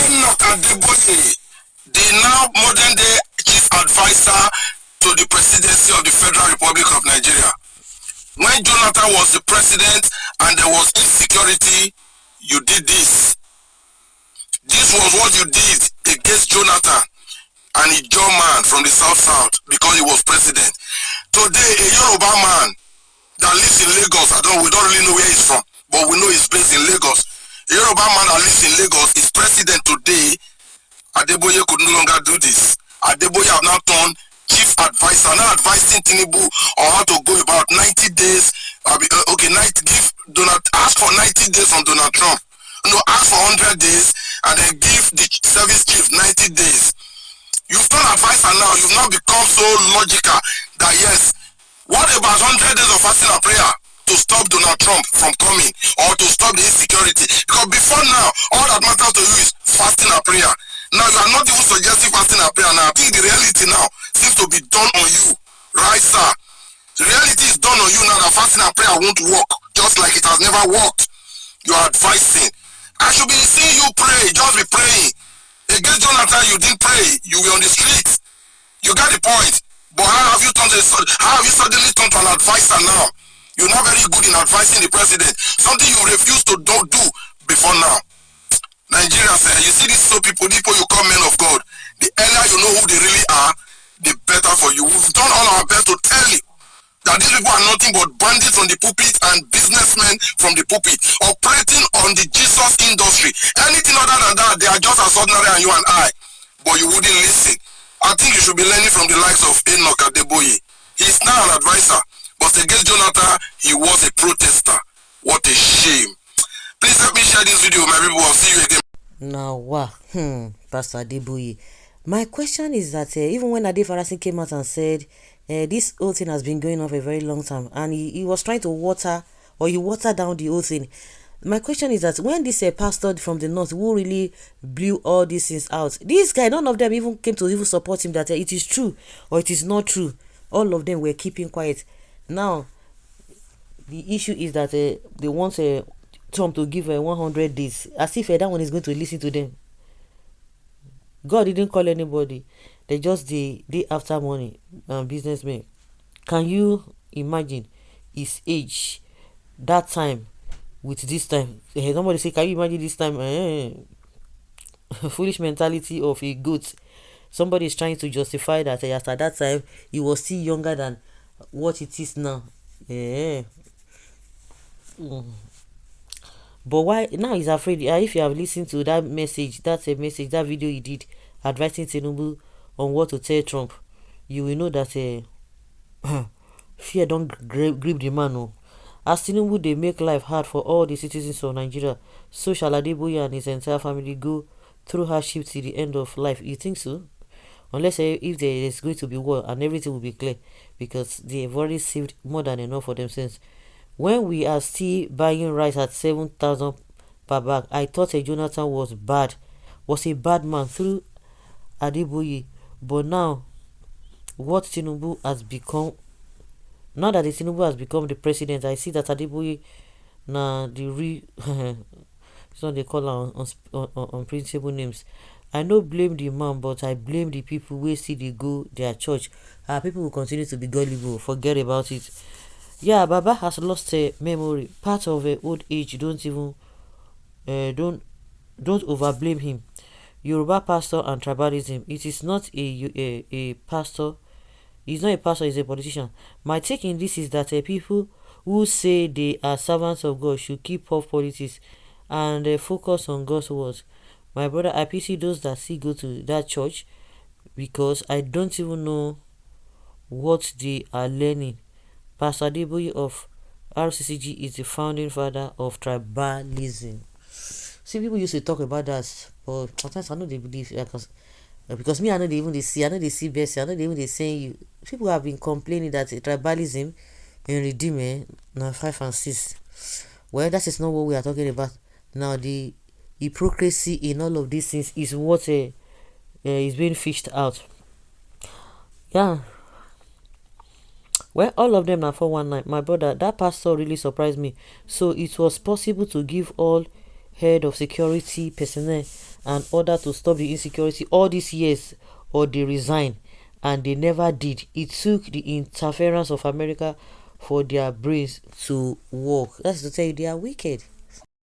Enoch Adeboye, the now modern day chief advisor to the presidency of the Federal Republic of Nigeria. When Jonathan was the president and there was insecurity, you did this. This was what you did against Jonathan and a John man from the South because he was president. Today, a Yoruba man that lives in Lagos, we don't really know where he's from, but we know he's based in Lagos. A Yoruba man that lives in Lagos is president today. Adeboye could no longer do this. Adeboye have now turned chief advisor, now advising Tinubu on how to go about 90 days. Give Donald, ask for 90 days from Donald Trump. No, ask for 100 days and then give the service chief 90 days. You've done advisor now. You've now become so logical that yes, what about 100 days of fasting and prayer to stop Donald Trump from coming or to stop the insecurity? Because before now, all that matters to you is fasting and prayer. Now you are not even suggesting fasting and prayer now. I think the reality now seems to be done on you. Right, sir? The reality is done on you now that fasting and prayer won't work, just like it has never worked. You are advising. I should be seeing you pray, just be praying. Against Jonathan, you didn't pray. You were on the streets. You got the point. But how have you suddenly turned to an advisor now? You're not very good in advising the president. Something you refuse to do before now. Nigerians, you see these people you call men of God. The earlier you know who they really are, the better for you. We've done all our best to tell you that these people are nothing but bandits from the pulpit and businessmen from the pulpit operating on the Jesus industry. Anything other than that, they are just as ordinary as you and I. But you wouldn't listen. I think you should be learning from the likes of Enoch Adeboye. He's now an advisor, but against Jonathan, he was a protester. What a shame. Please help me share this video, my people. I'll see you again. Now, wow, Pastor Adeboye. My question is that even when Ade Farasin came out and said this whole thing has been going on for a very long time, and he was trying to watered down the whole thing. My question is that when this pastor from the north who really blew all these things out, this guy, none of them even came to even support him that it is true or it is not true. All of them were keeping quiet. Now, the issue is that they want Trump to give 100 days, as if that one is going to listen to them. God didn't call anybody. They just the day after money businessmen. Can you imagine his age that time with this time? Somebody say, can you imagine this time? Foolish mentality of a goat. Somebody is trying to justify that after that time he was still younger than what it is now. But why now he's afraid? If you have listened to that message, that video he did advising Tinubu on what to tell Trump, you will know that fear don't grip the man. No. As Tinubu they make life hard for all the citizens of Nigeria, so shall Adeboye and his entire family go through hardship till the end of life. You think so? Unless if there is going to be war and everything will be clear, because they have already saved more than enough for themselves. When we are still buying rice at 7,000 per bag, I thought Jonathan was a bad man through Adeboye. But now, what Tinubu has become, now that the Tinubu has become the president, I see that Adeboye now the real, so they call on principal names. I no blame the man, but I blame the people who see they go their church. People will continue to be gullible. Forget about it. Yeah, Baba has lost a memory. Part of old age. Don't overblame him. Yoruba pastor and tribalism. It is not a pastor. He's not a pastor. He's a politician. My take in this is that people who say they are servants of God should keep off politics and focus on God's words. My brother, I pity those that still go to that church, because I don't even know what they are learning. Pastor Adeboye of RCCG is the founding father of tribalism. See, people used to talk about that, but sometimes I know they believe, because me, I know they even they see Bessie, I know they even they saying you. People have been complaining that tribalism in Redeemer now 5 and 6. Well, that is not what we are talking about. Now the hypocrisy in all of these things is what is being fished out. Yeah. Well, all of them are 419. My brother, that pastor really surprised me. So it was possible to give all head of security personnel and order to stop the insecurity all these years, or they resign, and they never did. It took the interference of America for their brains to work. That's to tell you they are wicked.